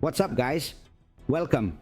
What's up, guys? Welcome.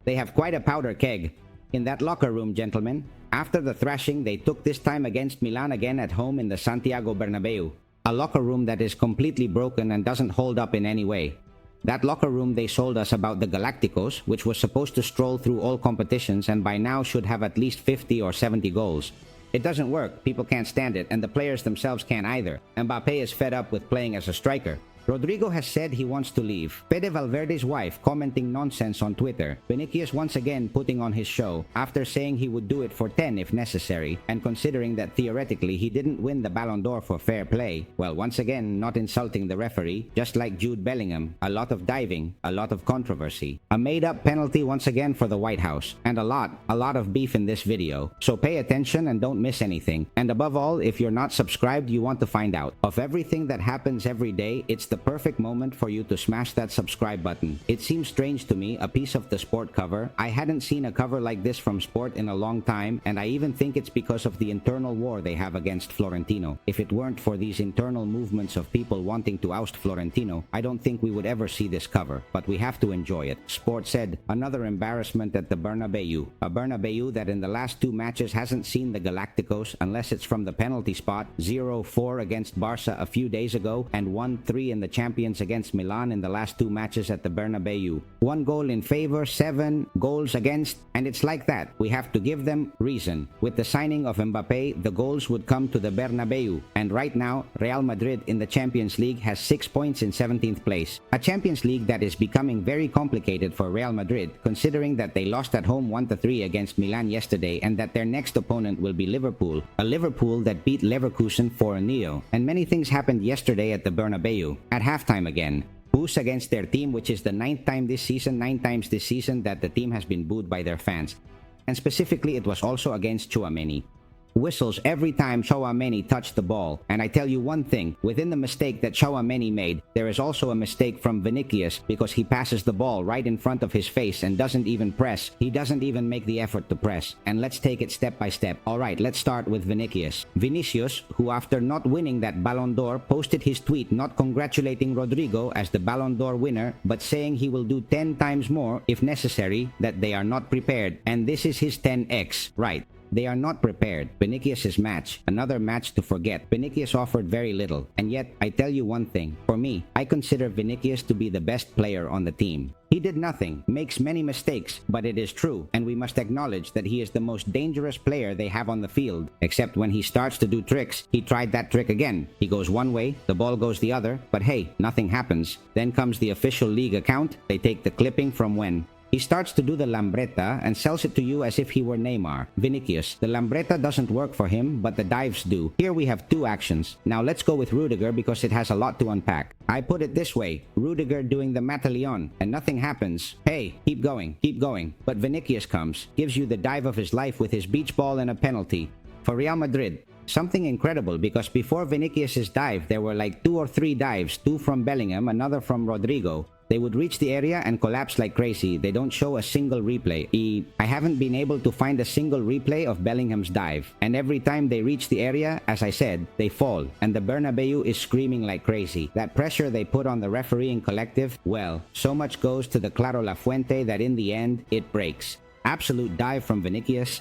They have quite a powder keg in that locker room, gentlemen. After the thrashing they took this time against Milan again at home in the Santiago Bernabéu, a locker room that is completely broken and doesn't hold up in any way. That locker room they sold us about the Galacticos, which was supposed to stroll through all competitions and by now should have at least 50 or 70 goals. It doesn't work, people can't stand it, and the players themselves can't either. Mbappé is fed up with playing as a striker. Rodrygo has said he wants to leave. Fede Valverde's wife commenting nonsense on Twitter. Vinicius once again putting on his show after saying he would do it for 10 if necessary, and considering that theoretically he didn't win the Ballon d'Or for fair play. Well, once again, not insulting the referee, just like Jude Bellingham. A lot of diving, a lot of controversy. A made-up penalty once again for the White House, and a lot of beef in this video. So pay attention and don't miss anything. And above all, if you're not subscribed, you want to find out. Of everything that happens every day, it's the perfect moment for you to smash that subscribe button. It seems strange to me, a piece of the Sport cover. I hadn't seen a cover like this from Sport in a long time, and I even think it's because of the internal war they have against Florentino. If it weren't for these internal movements of people wanting to oust Florentino, I don't think we would ever see this cover, but we have to enjoy it. Sport said, another embarrassment at the Bernabeu. A Bernabeu that in the last two matches hasn't seen the Galacticos unless it's from the penalty spot. 0-4 against Barca a few days ago and 1-3 in the champions against Milan in the last two matches at the Bernabeu. 1 goal in favor, 7 goals against, and it's like that. We have to give them reason. With the signing of Mbappé, the goals would come to the Bernabeu, and right now, Real Madrid in the Champions League has 6 points in 17th place. A Champions League that is becoming very complicated for Real Madrid, considering that they lost at home 1-3 against Milan yesterday and that their next opponent will be Liverpool, a Liverpool that beat Leverkusen 4-0. And many things happened yesterday at the Bernabeu. At halftime again, boos against their team, which is the 9th time this season, 9 times this season that the team has been booed by their fans. And specifically, it was also against Tchouaméni. Whistles every time Tchouaméni touched the ball. And I tell you one thing, within the mistake that Tchouaméni made, there is also a mistake from Vinicius because he passes the ball right in front of his face and doesn't even press. He doesn't even make the effort to press. And let's take it step by step. Alright, let's start with Vinicius. Vinicius, who after not winning that Ballon d'Or, posted his tweet not congratulating Rodrygo as the Ballon d'Or winner, but saying he will do 10 times more if necessary, that they are not prepared. And this is his 10x, right? They are not prepared. Vinicius' match, another match to forget. Vinicius offered very little. And yet, I tell you one thing. For me, I consider Vinicius to be the best player on the team. He did nothing, makes many mistakes, but it is true, and we must acknowledge that he is the most dangerous player they have on the field. Except when he starts to do tricks, he tried that trick again. He goes one way, the ball goes the other, but hey, nothing happens. Then comes the official league account. They take the clipping from when he starts to do the lambretta and sells it to you as if he were Neymar. Vinicius, the lambretta doesn't work for him, but the dives do. Here we have 2 actions. Now let's go with Rudiger because it has a lot to unpack. I put it this way, Rudiger doing the Mataleon and nothing happens. Hey, keep going, keep going. But Vinicius comes, gives you the dive of his life with his beach ball and a penalty. For Real Madrid, something incredible because before Vinicius' dive, there were like 2 or 3 dives, 2 from Bellingham, another from Rodrygo. They would reach the area and collapse like crazy. They don't show a single replay. I haven't been able to find a single replay of Bellingham's dive. And every time they reach the area, as I said, they fall. And the Bernabeu is screaming like crazy. That pressure they put on the refereeing collective, well, so much goes to the Claro La Fuente that in the end, it breaks. Absolute dive from Vinicius.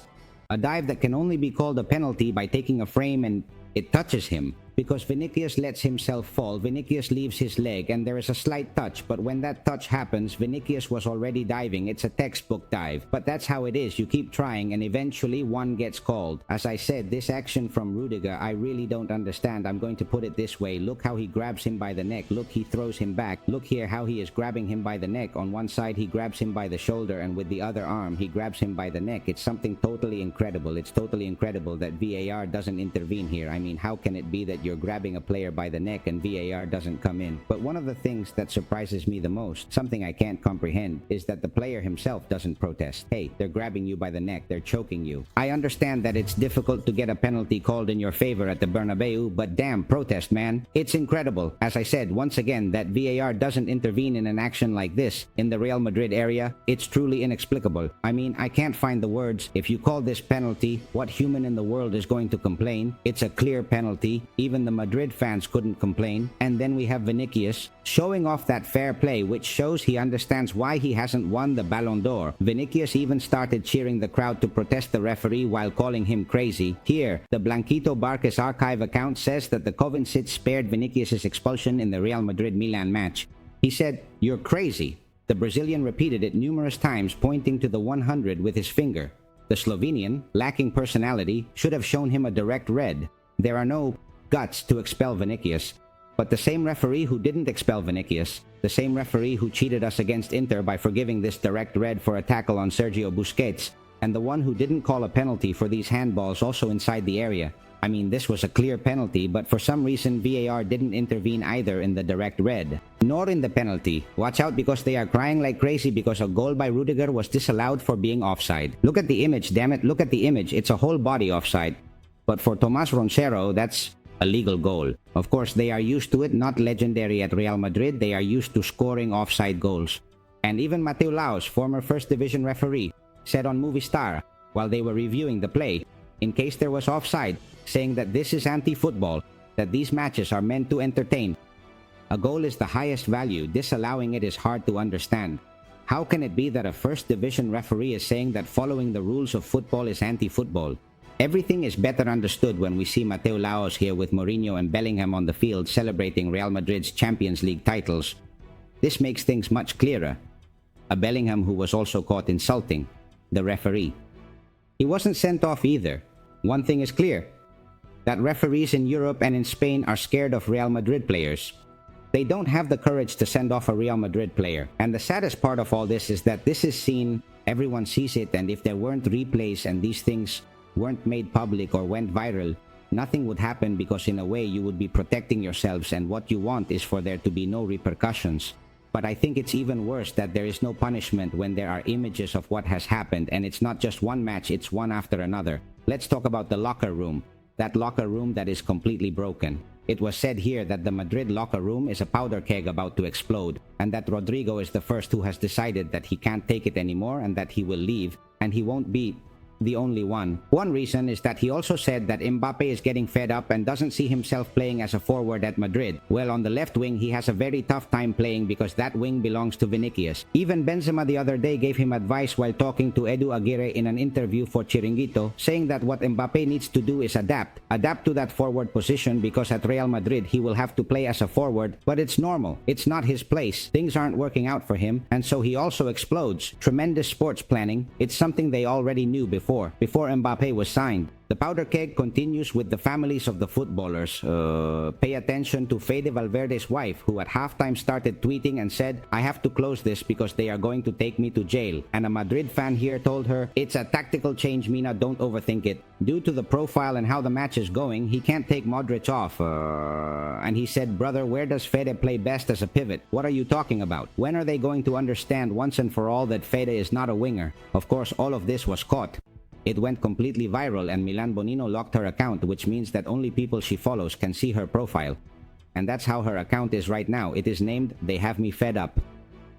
A dive that can only be called a penalty by taking a frame and it touches him. Because Vinicius lets himself fall, Vinicius leaves his leg and there is a slight touch, but when that touch happens, Vinicius was already diving. It's a textbook dive. But that's how it is. You keep trying and eventually one gets called. As I said, this action from Rudiger, I really don't understand. I'm going to put it this way. Look how he grabs him by the neck. Look, he throws him back. Look here how he is grabbing him by the neck. On one side, he grabs him by the shoulder and with the other arm, he grabs him by the neck. It's something totally incredible. It's totally incredible that VAR doesn't intervene here. I mean, how can it be that you're grabbing a player by the neck and VAR doesn't come in? But one of the things that surprises me the most, something I can't comprehend, is that the player himself doesn't protest. Hey, they're grabbing you by the neck, they're choking you. I understand that it's difficult to get a penalty called in your favor at the Bernabeu, but damn, protest, man. It's incredible. As I said, once again, that VAR doesn't intervene in an action like this in the Real Madrid area. It's truly inexplicable. I mean, I can't find the words. If you call this penalty, what human in the world is going to complain? It's a clear penalty. Even even the Madrid fans couldn't complain. And then we have Vinicius showing off that fair play, which shows he understands why he hasn't won the Ballon d'Or. Vinicius even started cheering the crowd to protest the referee while calling him crazy. Here, the Blanquito Barcas archive account says that the Covincit spared Vinicius' expulsion in the Real Madrid-Milan match. He said, "You're crazy." The Brazilian repeated it numerous times, pointing to the 100 with his finger. The Slovenian, lacking personality, should have shown him a direct red. There are no guts to expel Vinicius. But the same referee who didn't expel Vinicius, the same referee who cheated us against Inter by forgiving this direct red for a tackle on Sergio Busquets, and the one who didn't call a penalty for these handballs also inside the area. I mean, this was a clear penalty, but for some reason VAR didn't intervene either in the direct red, nor in the penalty. Watch out, because they are crying like crazy because a goal by Rudiger was disallowed for being offside. Look at the image, damn it, look at the image, it's a whole body offside. But for Tomas Ronchero, that's a legal goal. Of course, they are used to it, not legendary at Real Madrid, they are used to scoring offside goals. And even Mateu Laos, former First Division referee, said on Movistar, while they were reviewing the play, in case there was offside, saying that this is anti-football, that these matches are meant to entertain. A goal is the highest value, disallowing it is hard to understand. How can it be that a First Division referee is saying that following the rules of football is anti-football? Everything is better understood when we see Mateu Laos here with Mourinho and Bellingham on the field celebrating Real Madrid's Champions League titles. This makes things much clearer. A Bellingham who was also caught insulting the referee. He wasn't sent off either. One thing is clear, that referees in Europe and in Spain are scared of Real Madrid players. They don't have the courage to send off a Real Madrid player. And the saddest part of all this is that this is seen, everyone sees it, and if there weren't replays and these things weren't made public or went viral, nothing would happen, because in a way you would be protecting yourselves, and what you want is for there to be no repercussions. But I think it's even worse that there is no punishment when there are images of what has happened, and it's not just one match, it's one after another. Let's talk about the locker room. That locker room that is completely broken. It was said here that the Madrid locker room is a powder keg about to explode, and that Rodrygo is the first who has decided that he can't take it anymore and that he will leave, and he won't be the only one. One reason is that he also said that Mbappé is getting fed up and doesn't see himself playing as a forward at Madrid. Well, on the left wing, he has a very tough time playing because that wing belongs to Vinicius. Even Benzema the other day gave him advice while talking to Edu Aguirre in an interview for Chiringuito, saying that what Mbappé needs to do is adapt to that forward position, because at Real Madrid he will have to play as a forward, but it's normal. It's not his place. Things aren't working out for him, and so he also explodes. Tremendous sports planning. It's something they already knew before Mbappé was signed. The powder keg continues with the families of the footballers. Pay attention to Fede Valverde's wife, who at halftime started tweeting and said, "I have to close this because they are going to take me to jail." And a Madrid fan here told her, "It's a tactical change, Mina, don't overthink it. Due to the profile and how the match is going, he can't take Modric off." And he said, "Brother, where does Fede play best as a pivot? What are you talking about? When are they going to understand once and for all that Fede is not a winger?" Of course, all of this was caught. It went completely viral, and Milan Bonino locked her account, which means that only people she follows can see her profile. And that's how her account is right now. It is named "They Have Me Fed Up."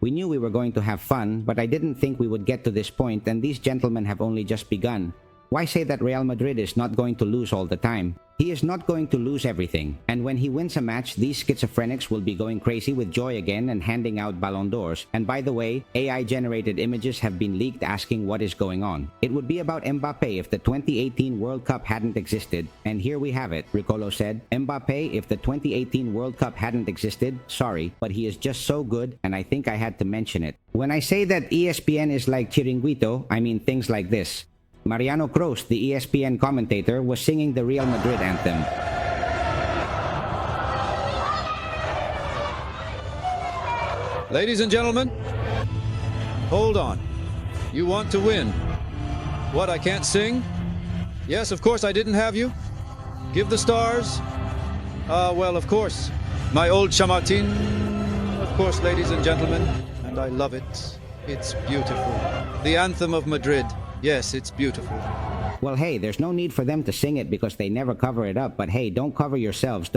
We knew we were going to have fun, but I didn't think we would get to this point, and these gentlemen have only just begun. Why say that Real Madrid is not going to lose all the time? He is not going to lose everything. And when he wins a match, these schizophrenics will be going crazy with joy again and handing out Ballon d'Ors. And by the way, AI-generated images have been leaked asking what is going on. It would be about Mbappé if the 2018 World Cup hadn't existed. And here we have it. Ricolo said, "Mbappé, if the 2018 World Cup hadn't existed, sorry, but he is just so good, and I think I had to mention it." When I say that ESPN is like Chiringuito, I mean things like this. Mariano Kroos, the ESPN commentator, was singing the Real Madrid anthem. Ladies and gentlemen, hold on. You want to win. What, I can't sing? Yes, of course I didn't have you. Give the stars. Well, of course. My old Chamartin. Of course, ladies and gentlemen. And I love it. It's beautiful. The anthem of Madrid. Yes, it's beautiful. Well, hey, there's no need for them to sing it because they never cover it up, but hey, don't cover yourselves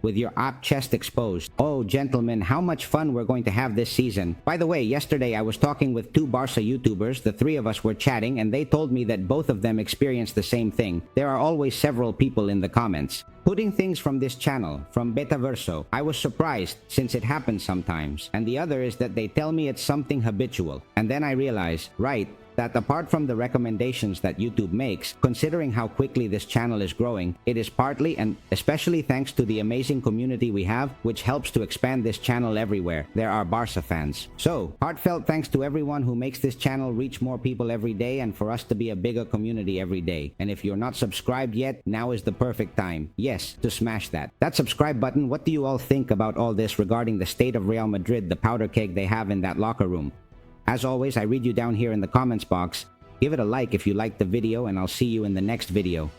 with your op chest exposed. Oh, gentlemen, how much fun we're going to have this season. By the way, yesterday I was talking with two Barca YouTubers, the three of us were chatting, and they told me that both of them experienced the same thing. There are always several people in the comments putting things from this channel, from Vettaextra. I was surprised since it happens sometimes. And the other is that they tell me it's something habitual. And then I realize, right, that apart from the recommendations that YouTube makes, considering how quickly this channel is growing, it is partly and especially thanks to the amazing community we have, which helps to expand this channel everywhere. There are Barca fans. So, heartfelt thanks to everyone who makes this channel reach more people every day and for us to be a bigger community every day. And if you're not subscribed yet, now is the perfect time. Yes, to smash that. That subscribe button, what do you all think about all this regarding the state of Real Madrid, the powder keg they have in that locker room? As always, I read you down here in the comments box. Give it a like if you liked the video, and I'll see you in the next video.